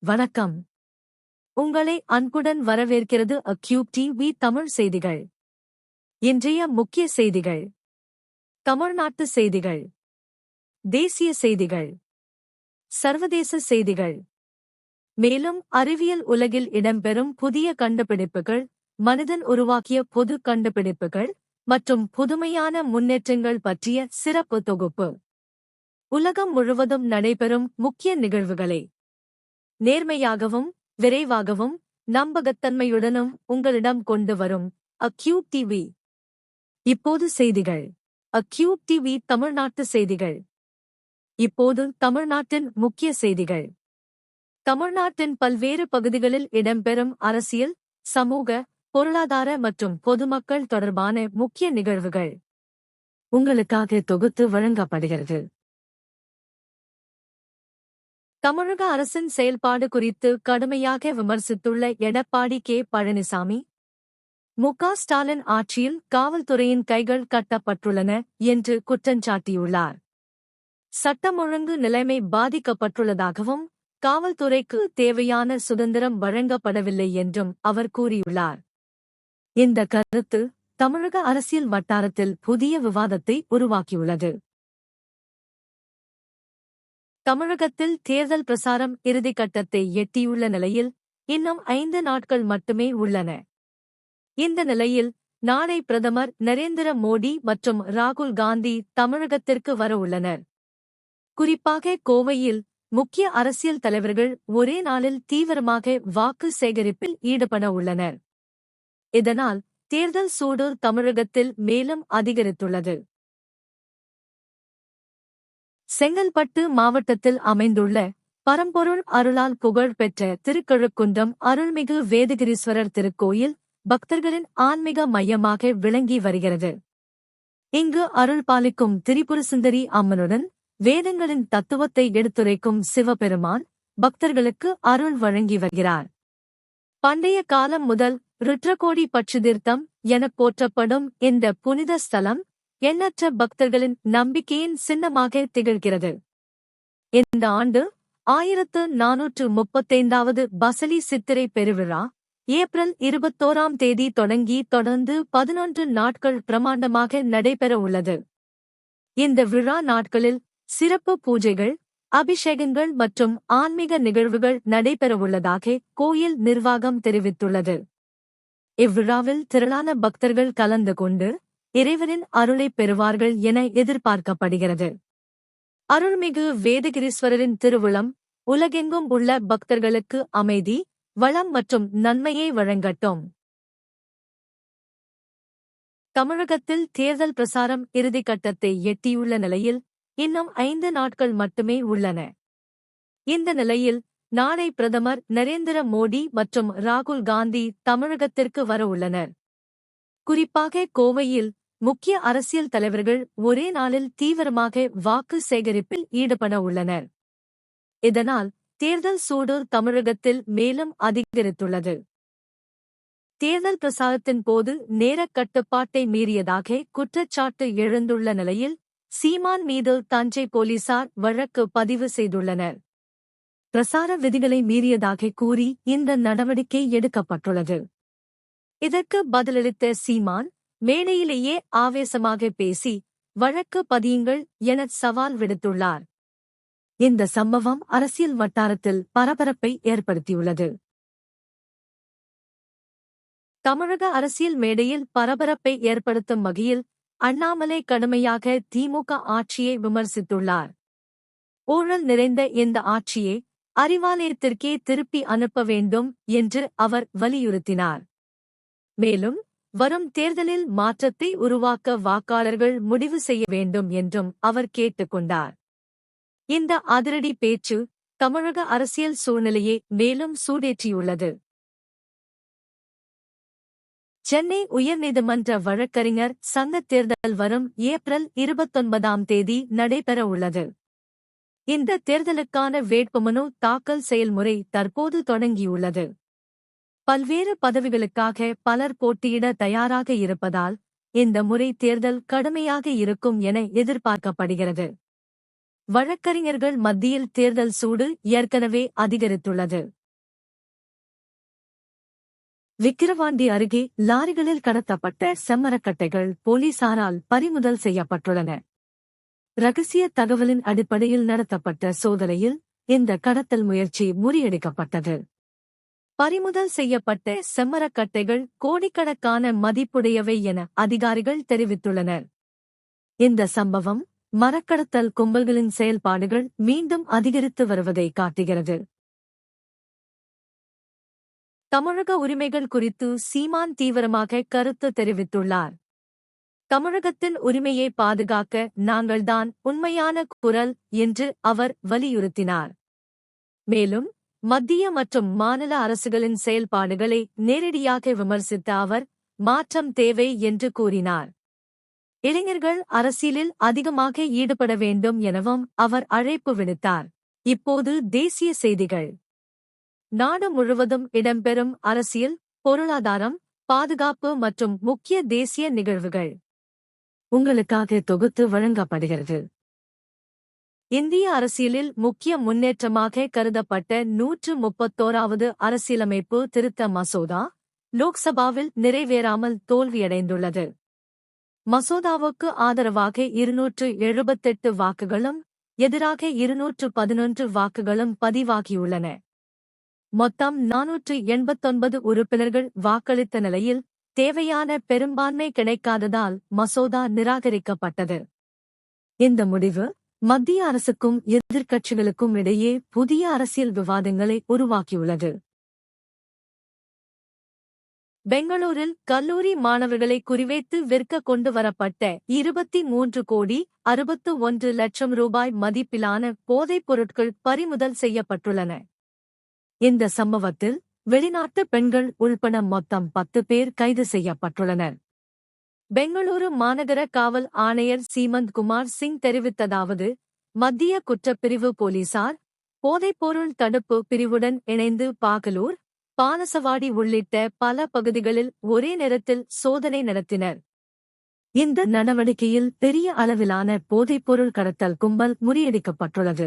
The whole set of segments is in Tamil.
வணக்கம். உங்களை அன்புடன் வரவேற்கிறது அக்யூப் டிவி தமிழ் செய்திகள். இன்றைய முக்கிய செய்திகள். தமிழ்நாட்டு செய்திகள், தேசிய செய்திகள், சர்வதேச செய்திகள். மேலும் அறிவியல் உலகில் இடம்பெறும் புதிய கண்டுபிடிப்புகள், மனிதன் உருவாக்கிய பொது கண்டுபிடிப்புகள் மற்றும் புதுமையான முன்னேற்றங்கள் பற்றிய சிறப்பு தொகுப்பு. உலகம் முழுவதும் நடைபெறும் முக்கிய நிகழ்வுகளை நேர்மையாகவும் விரைவாகவும் நம்பகத்தன்மையுடனும் உங்களிடம் கொண்டு வரும் அக்யூப் டிவி. இப்போது செய்திகள். அக்யூப் டிவி தமிழ்நாட்டு செய்திகள். இப்போது தமிழ்நாட்டின் முக்கிய செய்திகள். தமிழ்நாட்டின் பல்வேறு பகுதிகளில் இடம்பெறும் அரசியல், சமூக, பொருளாதார மற்றும் பொதுமக்கள் தொடர்பான முக்கிய நிகழ்வுகள் உங்களுக்காக தொகுத்து வழங்கப்படுகிறது. தமிழக அரசின் செயல்பாடு குறித்து கடுமையாக விமர்சித்துள்ள எடப்பாடி கே. பழனிசாமி, மு.க. ஸ்டாலின் ஆட்சியில் காவல்துறையின் கைகள் கட்டப்பட்டுள்ளன என்று குற்றஞ்சாட்டியுள்ளார். சட்டம் ஒழுங்கு நிலைமை பாதிக்கப்பட்டுள்ளதாகவும் காவல்துறைக்கு தேவையான சுதந்திரம் வழங்கப்படவில்லை என்றும் அவர் கூறியுள்ளார். இந்த கருத்து தமிழக அரசியல் வட்டாரத்தில் புதிய விவாதத்தை உருவாக்கியுள்ளது. தமிழகத்தில் தேர்தல் பிரசாரம் இறுதிக்கட்டத்தை எட்டியுள்ள நிலையில் இன்னும் 5 நாட்கள் மட்டுமே உள்ளன. இந்த நிலையில் நாளை பிரதமர் நரேந்திர மோடி மற்றும் ராகுல் காந்தி தமிழகத்திற்கு வர உள்ளனர். குறிப்பாக கோவையில் முக்கிய அரசியல் தலைவர்கள் ஒரே நாளில் தீவிரமாக வாக்கு சேகரிப்பில் ஈடுபட உள்ளனர். இதனால் தேர்தல் சூடு தமிழகத்தில் மேலும் அதிகரித்துள்ளது. செங்கல்பட்டு மாவட்டத்தில் அமைந்துள்ள பரம்பொருள் அருளால் புகழ் பெற்ற திருக்கழுக்குன்றம் அருள்மிகு வேதகிரீஸ்வரர் திருக்கோயில் பக்தர்களின் ஆன்மீக மையமாக விளங்கி வருகிறது. இங்கு அருள் பாலிக்கும் திரிபுரசுந்தரி அம்மனுடன் வேதங்களின் தத்துவத்தை எடுத்துரைக்கும் சிவபெருமான் பக்தர்களுக்கு அருள் வழங்கி வருகிறார். பண்டைய காலம் முதல் ருத்ரகோடி பட்சுதீர்த்தம் எனப் போற்றப்படும் இந்த புனித ஸ்தலம் எண்ணற்ற பக்தர்களின் நம்பிக்கையின் சின்னமாக திகழ்கிறது. இந்த ஆண்டு 1435வது பசலி சித்திரை பெருவிழா ஏப்ரல் 21ஆம் தேதி தொடங்கி தொடர்ந்து 11 நாட்கள் பிரமாண்டமாக நடைபெற உள்ளது. இந்த விழா நாட்களில் சிறப்பு பூஜைகள், அபிஷேகங்கள் மற்றும் ஆன்மீக நிகழ்வுகள் நடைபெறவுள்ளதாக கோயில் நிர்வாகம் தெரிவித்துள்ளது. இவ்விழாவில் திரளான பக்தர்கள் கலந்து கொண்டு இறைவனின் அருளைப் பெறுவார்கள் என எதிர்பார்க்கப்படுகிறது. அருள்மிகு வேதகிரீஸ்வரரின் திருவுளம் உலகெங்கும் உள்ள பக்தர்களுக்கு அமைதி, வளம் மற்றும் நன்மையை வழங்கட்டும். தமிழகத்தில் தேர்தல் பிரசாரம் இறுதிக்கட்டத்தை எட்டியுள்ள நிலையில் இன்னும் 5 நாட்கள் மட்டுமே உள்ளன. இந்த நிலையில் நாளை பிரதமர் நரேந்திர மோடி மற்றும் ராகுல் காந்தி தமிழகத்திற்கு வர உள்ளனர். குறிப்பாக கோவையில் முக்கிய அரசியல் தலைவர்கள் ஒரே நாளில் தீவிரமாக வாக்கு சேகரிப்பில் ஈடுபட உள்ளனர். இதனால் தேர்தல் சூடு தமிழகத்தில் மேலும் அதிகரித்துள்ளது. தேர்தல் பிரசாரத்தின் போது நேரக் கட்டுப்பாட்டை மீறியதாக குற்றச்சாட்டு எழுந்துள்ள நிலையில் சீமான் மீது தஞ்சை போலீசார் வழக்கு பதிவு செய்துள்ளனர். பிரசார விதிகளை மீறியதாக கூறி இந்த நடவடிக்கை எடுக்கப்பட்டுள்ளது. இதற்கு பதிலளித்த சீமான் மேடையிலேயே ஆவேசமாக பேசி வழக்கு பதியுங்கள் என சவால் விடுத்துள்ளார். இந்த சம்பவம் அரசியல் வட்டாரத்தில் பரபரப்பை ஏற்படுத்தியுள்ளது. தமிழக அரசியல் மேடையில் பரபரப்பை ஏற்படுத்தும் வகையில் அண்ணாமலை கடுமையாக திமுக ஆட்சியை விமர்சித்துள்ளார். ஊழல் நிறைந்த இந்த ஆட்சியை அறிவாலயத்திற்கே திருப்பி அனுப்ப வேண்டும் என்று அவர் வலியுறுத்தினார். மேலும் வரும் தேர்தலில் மாற்றத்தை உருவாக்க வாக்காளர்கள் முடிவு செய்ய வேண்டும் என்றும் அவர் கேட்டுக்கொண்டார். இந்த அதிரடி பேச்சு தமிழக அரசியல் சூழ்நிலையை மேலும் சூடேற்றியுள்ளது. சென்னை உயர்நீதிமன்ற வழக்கறிஞர் சங்க தேர்தல் வரும் ஏப்ரல் 29ஆம் தேதி நடைபெற உள்ளது. இந்த தேர்தலுக்கான வேட்புமனு தாக்கல் செயல்முறை தற்போது தொடங்கியுள்ளது. பல்வேறு பதவிகளுக்காக பலர் போட்டியிட தயாராக இருப்பதால் இந்த முறை தேர்தல் கடுமையாக இருக்கும் என எதிர்பார்க்கப்படுகிறது. வழக்கறிஞர்கள் மத்தியில் தேர்தல் சூடு ஏற்கனவே அதிகரித்துள்ளது. விக்கிரவாண்டி அருகே லாரிகளில் கடத்தப்பட்ட செம்மரக்கட்டைகள் போலீசாரால் பறிமுதல் செய்யப்பட்டுள்ளன. ரகசிய தகவலின் அடிப்படையில் நடத்தப்பட்ட சோதனையில் இந்த கடத்தல் முயற்சி முறியடிக்கப்பட்டது. பறிமுதல் செய்யப்பட்ட செம்மரக்கட்டைகள் கோடிக்கணக்கான மதிப்புடையவை என அதிகாரிகள் தெரிவித்துள்ளனர். இந்த சம்பவம் மரக்கடத்தல் கும்பல்களின் செயல்பாடுகள் மீண்டும் அதிகரித்து வருவதை காட்டுகிறது. தமிழக உரிமைகள் குறித்து சீமான் தீவிரமாக கருத்து தெரிவித்துள்ளார். தமிழகத்தின் உரிமையை பாதுகாக்க நாங்கள்தான் உண்மையான குரல் என்று அவர் வலியுறுத்தினார். மேலும் மத்திய மற்றும் மாநில அரசுகளின் செயல்பாடுகளை நேரடியாக விமர்சித்த அவர் மாற்றம் தேவை என்று கூறினார். இளைஞர்கள் அரசியலில் அதிகமாக ஈடுபட வேண்டும் எனவும் அவர் அழைப்பு விடுத்தார். இப்போது தேசிய செய்திகள். நாடு முழுவதும் இடம்பெறும் அரசியல், பொருளாதாரம், பாதுகாப்பு மற்றும் முக்கிய தேசிய நிகழ்வுகள் உங்களுக்காக தொகுத்து வழங்கப்படுகிறது. இந்திய அரசியலில் முக்கிய முன்னேற்றமாக கருதப்பட்ட 131வது அரசியலமைப்பு திருத்த மசோதா லோக்சபாவில் நிறைவேறாமல் தோல்வியடைந்துள்ளது. மசோதாவுக்கு ஆதரவாக 278 வாக்குகளும் எதிராக 211 வாக்குகளும் பதிவாகியுள்ளன. மொத்தம் 489 உறுப்பினர்கள் வாக்களித்த நிலையில் தேவையான பெரும்பான்மை கிடைக்காததால் மசோதா நிராகரிக்கப்பட்டது. இந்த முடிவு மத்திய அரசுக்கும் எதிர்க்கட்சிகளுக்கும் இடையே புதிய அரசியல் விவாதங்களை உருவாக்கியுள்ளது. பெங்களூரில் கல்லூரி மாணவர்களை குறிவைத்து விற்க கொண்டுவரப்பட்ட 23 கோடி 61 லட்சம் ரூபாய் மதிப்பிலான போதைப் பொருட்கள் பறிமுதல் செய்யப்பட்டுள்ளன. இந்த சம்பவத்தில் வெளிநாட்டு பெண்கள் உள்பட மொத்தம் 10 பேர் கைது செய்யப்பட்டுள்ளனர். பெங்களூரு மாநகர காவல் ஆணையர் சீமந்த் குமார் சிங் தெரிவித்ததாவது: மத்திய குற்றப்பிரிவு போலீசார் போதைப்பொருள் தடுப்பு பிரிவுடன் இணைந்து பாகலூர், பானசவாடி உள்ளிட்ட பல பகுதிகளில் ஒரே நேரத்தில் சோதனை நடத்தினர். இந்த நடவடிக்கையில் பெரிய அளவிலான போதைப்பொருள் கடத்தல் கும்பல் முறியடிக்கப்பட்டுள்ளது.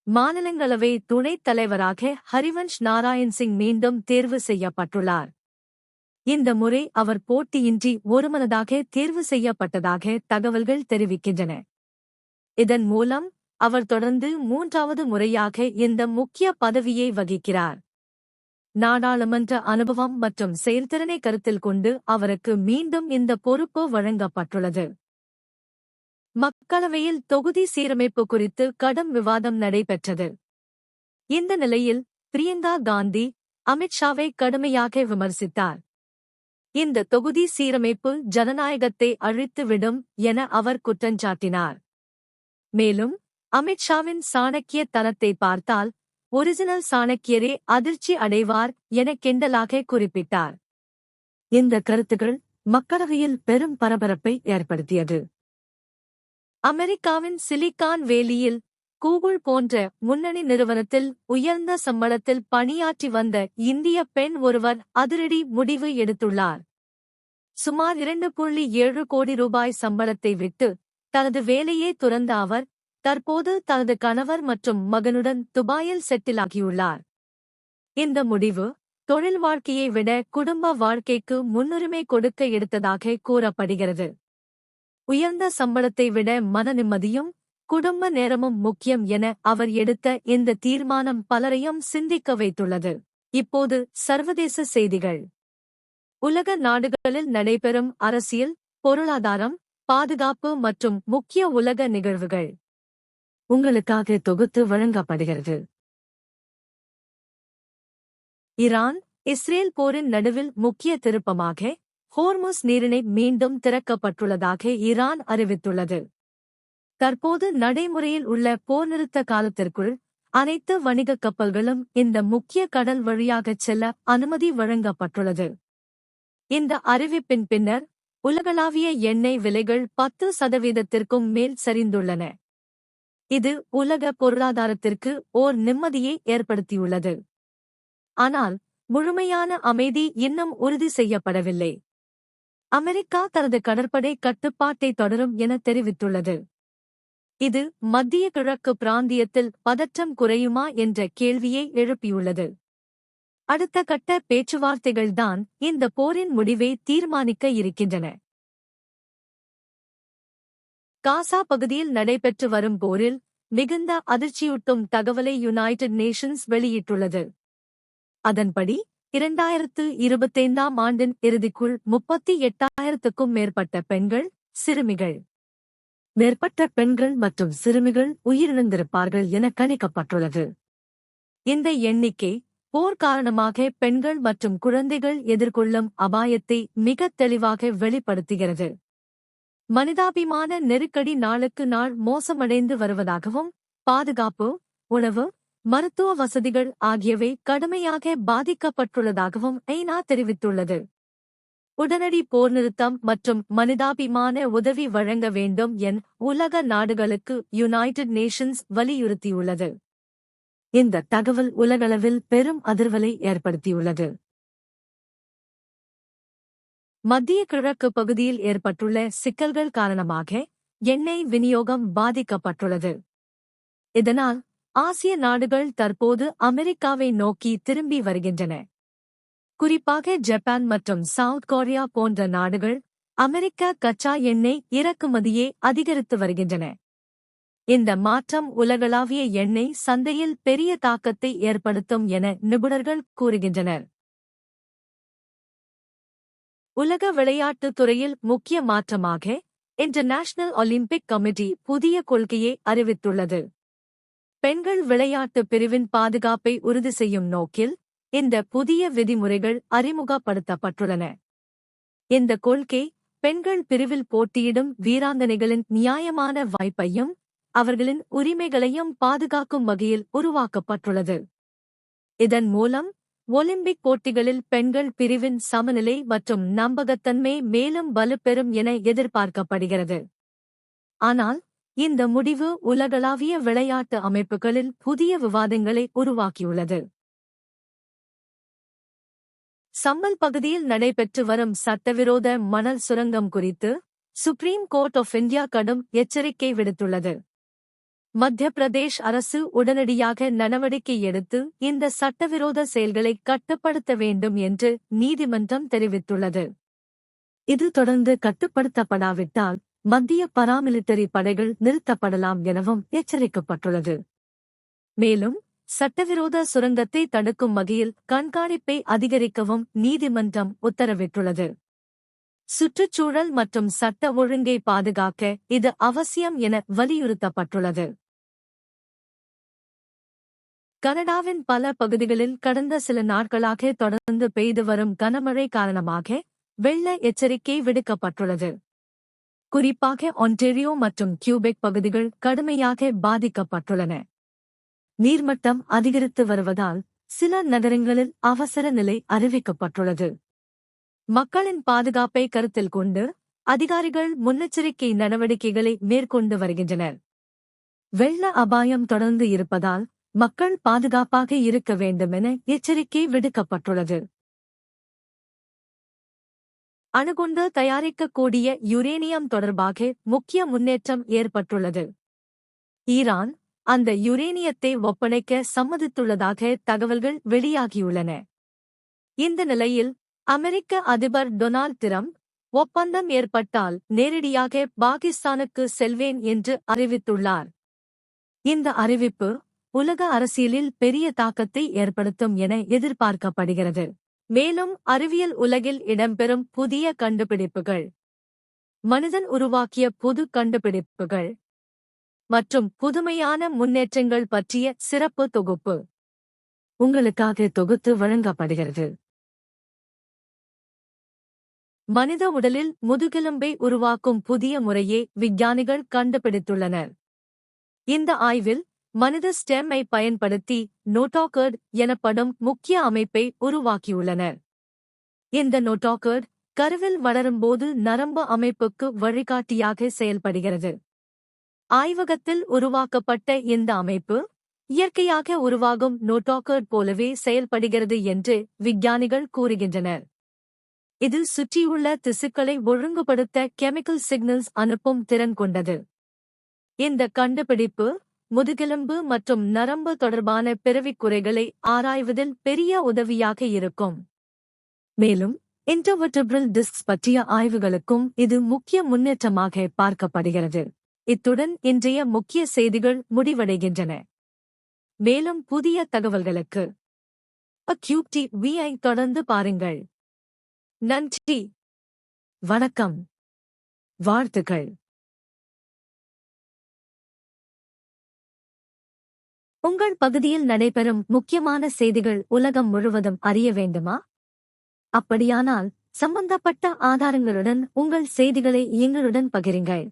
மாநிலங்களவை துணைத் தலைவராக ஹரிவன்ஷ் நாராயண் சிங் மீண்டும் தேர்வு செய்யப்பட்டுள்ளார். இந்த முறை அவர் போட்டியின்றி ஒருமனதாக தேர்வு செய்யப்பட்டதாக தகவல்கள் தெரிவிக்கின்றன. இதன் மூலம் அவர் தொடர்ந்து 3வது முறையாக இந்த முக்கிய பதவியை வகிக்கிறார். நாடாளுமன்ற அனுபவம் மற்றும் செயல்திறனை கருத்தில் கொண்டு அவருக்கு மீண்டும் இந்த பொறுப்பு வழங்கப்பட்டுள்ளது. மக்களவையில் தொகுதி சீரமைப்பு குறித்து கடும் விவாதம் நடைபெற்றது. இந்த நிலையில் பிரியங்கா காந்தி அமித்ஷாவை கடுமையாக விமர்சித்தார். இந்த தொகுதி சீரமைப்பு ஜனநாயகத்தை அழித்துவிடும் என அவர் குற்றஞ்சாட்டினார். மேலும் அமித்ஷாவின் சாணக்கிய தனத்தை பார்த்தால் ஒரிஜினல் சாணக்கியரே அதிர்ச்சி அடைவார் என கிண்டலாக குறிப்பிட்டார். இந்த கருத்துகள் மக்களவையில் பெரும் பரபரப்பை ஏற்படுத்தியது. அமெரிக்காவின் சிலிகான் வேலியில் கூகுள் போன்ற முன்னணி நிறுவனத்தில் உயர்ந்த சம்பளத்தில் பணியாற்றி வந்த இந்திய பெண் ஒருவர் அதிரடி முடிவு எடுத்துள்ளார். சுமார் 2.7 கோடி ரூபாய் சம்பளத்தை விட்டு தனது வேலையை துறந்த அவர் தற்போது தனது கணவர் மற்றும் மகனுடன் துபாயில் செட்டிலாகியுள்ளார். இந்த முடிவு தொழில் வாழ்க்கையை விட குடும்ப வாழ்க்கைக்கு முன்னுரிமை கொடுக்க எடுத்ததாக கூறப்படுகிறது. உயர்ந்த சம்பளத்தை விட மன நிம்மதியும் குடும்ப நேரமும் முக்கியம் என அவர் எடுத்த இந்த தீர்மானம் பலரையும் சிந்திக்க வைத்துள்ளது. இப்போது சர்வதேச செய்திகள். உலக நாடுகளில் நடைபெறும் அரசியல், பொருளாதாரம், பாதுகாப்பு மற்றும் முக்கிய உலக நிகழ்வுகள் உங்களுக்காக தொகுத்து வழங்கப்படுகிறது. ஈரான் இஸ்ரேல் போரின் நடுவில் முக்கிய திருப்பமாக ஹோர்முஸ் நீரிணை மீண்டும் திறக்கப்பட்டுள்ளதாக ஈரான் அறிவித்துள்ளது. தற்போது நடைமுறையில் உள்ள போர் நிறுத்த காலத்திற்குள் அனைத்து வணிகக் கப்பல்களும் இந்த முக்கிய கடல் வழியாகச் செல்ல அனுமதி வழங்கப்பட்டுள்ளது. இந்த அறிவிப்பின் பின்னர் உலகளாவிய எண்ணெய் விலைகள் 10% மேல் சரிந்துள்ளன. இது உலக பொருளாதாரத்திற்கு ஓர் நிம்மதியை ஏற்படுத்தியுள்ளது. ஆனால் முழுமையான அமைதி இன்னும் உறுதி செய்யப்படவில்லை. அமெரிக்கா தனது கடற்படை கட்டுப்பாட்டை தொடரும் என தெரிவித்துள்ளது. இது மத்திய கிழக்கு பிராந்தியத்தில் பதற்றம் குறையுமா என்ற கேள்வியை எழுப்பியுள்ளது. அடுத்த கட்ட பேச்சுவார்த்தைகள்தான் இந்த போரின் முடிவை தீர்மானிக்க இருக்கின்றன. காசா பகுதியில் நடைபெற்று வரும் போரில் மிகுந்த அதிர்ச்சியூட்டும் தகவலை யுனைடெட் நேஷன்ஸ் வெளியிட்டுள்ளது. அதன்படி 2025ஆம் ஆண்டின் இறுதிக்குள் 38,000க்கும் மேற்பட்ட பெண்கள், சிறுமிகள் மேற்பட்ட பெண்கள் மற்றும் சிறுமிகள் உயிரிழந்திருப்பார்கள் என கணிக்கப்பட்டுள்ளது. இந்த எண்ணிக்கை போர் காரணமாக பெண்கள் மற்றும் குழந்தைகள் எதிர்கொள்ளும் அபாயத்தை மிகத் தெளிவாக வெளிப்படுத்துகிறது. மனிதாபிமான நெருக்கடி நாளுக்கு நாள் மோசமடைந்து வருவதாகவும், பாதுகாப்பு, உணவு, மருத்துவ வசதிகள் ஆகியவை கடுமையாக பாதிக்கப்பட்டுள்ளதாகவும் ஐநா தெரிவித்துள்ளது. உடனடி போர் நிறுத்தம் மற்றும் மனிதாபிமான உதவி வழங்க வேண்டும் என உலக நாடுகளுக்கு யுனைடெட் நேஷன்ஸ் வலியுறுத்தியுள்ளது. இந்த தகவல் உலகளவில் பெரும் அதிர்வலை ஏற்படுத்தியுள்ளது. மத்திய கிழக்கு பகுதியில் ஏற்பட்டுள்ள சிக்கல்கள் காரணமாக எண்ணெய் விநியோகம் பாதிக்கப்பட்டுள்ளது. இதனால் ஆசிய நாடுகள் தற்போது அமெரிக்காவை நோக்கி திரும்பி வருகின்றன. குறிப்பாக ஜப்பான் மற்றும் சவுத் கொரியா போன்ற நாடுகள் அமெரிக்க கச்சா எண்ணெய் இறக்குமதியை அதிகரித்து வருகின்றன. இந்த மாற்றம் உலகளாவிய எண்ணெய் சந்தையில் பெரிய தாக்கத்தை ஏற்படுத்தும் என நிபுணர்கள் கூறுகின்றனர். உலக விளையாட்டுத் துறையில் முக்கிய மாற்றமாக இன்டர்நேஷனல் ஒலிம்பிக் கமிட்டி புதிய கொள்கையை அறிவித்துள்ளது. பெண்கள் விளையாட்டு பிரிவின் பாதுகாப்பை உறுதி செய்யும் நோக்கில் இந்த புதிய விதிமுறைகள் அறிமுகப்படுத்தப்பட்டுள்ளன. இந்த கொள்கை பெண்கள் பிரிவில் போட்டியிடும் வீராங்கனைகளின் நியாயமான வாய்ப்பையும் அவர்களின் உரிமைகளையும் பாதுகாக்கும் வகையில் உருவாக்கப்பட்டுள்ளது. இதன் மூலம் ஒலிம்பிக் போட்டிகளில் பெண்கள் பிரிவின் சமநிலை மற்றும் நம்பகத்தன்மை மேலும் வலுப்பெறும் என எதிர்பார்க்கப்படுகிறது. ஆனால் இந்த முடிவு உலகளாவிய விளையாட்டு அமைப்புகளில் புதிய விவாதங்களை உருவாக்கியுள்ளது. சம்பல் பகுதியில் நடைபெற்று வரும் சட்டவிரோத மணல் சுரங்கம் குறித்து சுப்ரீம் கோர்ட் ஆஃப் இந்தியா கடும் எச்சரிக்கை விடுத்துள்ளது. மத்திய பிரதேஷ் அரசு உடனடியாக நடவடிக்கை எடுத்து இந்த சட்டவிரோத செயல்களை கட்டுப்படுத்த வேண்டும் என்று நீதிமன்றம் தெரிவித்துள்ளது. இது தொடர்ந்து கட்டுப்படுத்தப்படாவிட்டால் மத்திய பாராமிலிட்டரி படைகள் நிறுத்தப்படலாம் எனவும் எச்சரிக்கப்பட்டுள்ளது. மேலும் சட்டவிரோத சுரங்கத்தை தடுக்கும் வகையில் கண்காணிப்பை அதிகரிக்கவும் நீதிமன்றம் உத்தரவிட்டுள்ளது. சுற்றுச்சூழல் மற்றும் சட்ட ஒழுங்கை பாதுகாக்க இது அவசியம் என வலியுறுத்தப்பட்டுள்ளது. கனடாவின் பல பகுதிகளில் கடந்த சில நாட்களாக தொடர்ந்து பெய்து வரும் கனமழை காரணமாக வெள்ள எச்சரிக்கை விடுக்கப்பட்டுள்ளது. குறிப்பாக ஒன்டேரியோ மற்றும் கியூபெக் பகுதிகள் கடுமையாக பாதிக்கப்பட்டுள்ளன. நீர்மட்டம் அதிகரித்து வருவதால் சில நகரங்களில் அவசர நிலை அறிவிக்கப்பட்டுள்ளது. மக்களின் பாதுகாப்பை கருத்தில் கொண்டு அதிகாரிகள் முன்னெச்சரிக்கை நடவடிக்கைகளை மேற்கொண்டு வருகின்றனர். வெள்ள அபாயம் தொடர்ந்து இருப்பதால் மக்கள் பாதுகாப்பாக இருக்க வேண்டுமென எச்சரிக்கை விடுக்கப்பட்டுள்ளது. அணுகுண்டு தயாரிக்கக்கூடிய யுரேனியம் தொடர்பாக முக்கிய முன்னேற்றம் ஏற்பட்டுள்ளது. ஈரான் அந்த யுரேனியத்தை ஒப்படைக்க சம்மதித்துள்ளதாக தகவல்கள் வெளியாகியுள்ளன. இந்த நிலையில் அமெரிக்க அதிபர் டொனால்ட் ட்ரம்ப் ஒப்பந்தம் ஏற்பட்டால் நேரடியாக பாகிஸ்தானுக்கு செல்வேன் என்று அறிவித்துள்ளார். இந்த அறிவிப்பு உலக அரசியலில் பெரிய தாக்கத்தை ஏற்படுத்தும் என எதிர்பார்க்கப்படுகிறது. மேலும் அறிவியல் உலகில் இடம்பெறும் புதிய கண்டுபிடிப்புகள், மனிதன் உருவாக்கிய புது கண்டுபிடிப்புகள் மற்றும் புதுமையான முன்னேற்றங்கள் பற்றிய சிறப்பு தொகுப்பு உங்களுக்காக தொகுத்து வழங்கப்படுகிறது. மனித உடலில் முதுகெலும்பை உருவாக்கும் புதிய முறையை விஞ்ஞானிகள் கண்டுபிடித்துள்ளனர். இந்த ஆய்வில் மனித ஸ்டெம்மை பயன்படுத்தி நோட்டாகர்ட் எனப்படும் முக்கிய அமைப்பை உருவாக்கியுள்ளனர். இந்த நோட்டாகர்ட் கருவில் வளரும்போது நரம்பு அமைப்புக்கு வழிகாட்டியாக செயல்படுகிறது. ஆய்வகத்தில் உருவாக்கப்பட்ட இந்த அமைப்பு இயற்கையாக உருவாகும் நோட்டாகர்ட் போலவே செயல்படுகிறது என்று விஞ்ஞானிகள் கூறுகின்றனர். இது சுற்றியுள்ள திசுக்களை ஒழுங்குபடுத்த கெமிக்கல் சிக்னல்ஸ் அனுப்பும் திறன் கொண்டது. இந்த கண்டுபிடிப்பு முதுகெலும்பு மற்றும் நரம்பு தொடர்பான பிறவிக் குறைகளை ஆராய்வதில் பெரிய உதவியாக இருக்கும். மேலும் இன்டர்வெர்டெப்ரல் டிஸ்க்ஸ் பற்றிய ஆய்வுகளுக்கும் இது முக்கிய முன்னேற்றமாக பார்க்கப்படுகிறது. இத்துடன் இன்றைய முக்கிய செய்திகள் முடிவடைகின்றன. மேலும் புதிய தகவல்களுக்கு அக்யூப் டிவியை தொடர்ந்து பாருங்கள். நன்றி. வணக்கம். வாழ்த்துக்கள். உங்கள் பகுதியில் நடைபெறும் முக்கியமான செய்திகள் உலகம் முழுவதும் அறிய வேண்டுமா? அப்படியானால் சம்பந்தப்பட்ட ஆதாரங்களுடன் உங்கள் செய்திகளை எங்களுடன் பகிருங்கள்.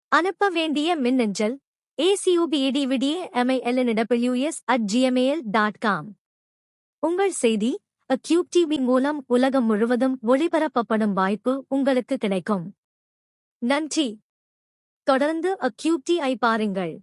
அனுப்ப வேண்டிய மின்னஞ்சல் acubedvids@gmail.com. உங்கள் செய்தி அக்யூப் டிவி மூலம் உலகம் முழுவதும் ஒளிபரப்பப்படும் வாய்ப்பு உங்களுக்கு கிடைக்கும். நன்றி. தொடர்ந்து அக்யூப் டிவி பாருங்கள்.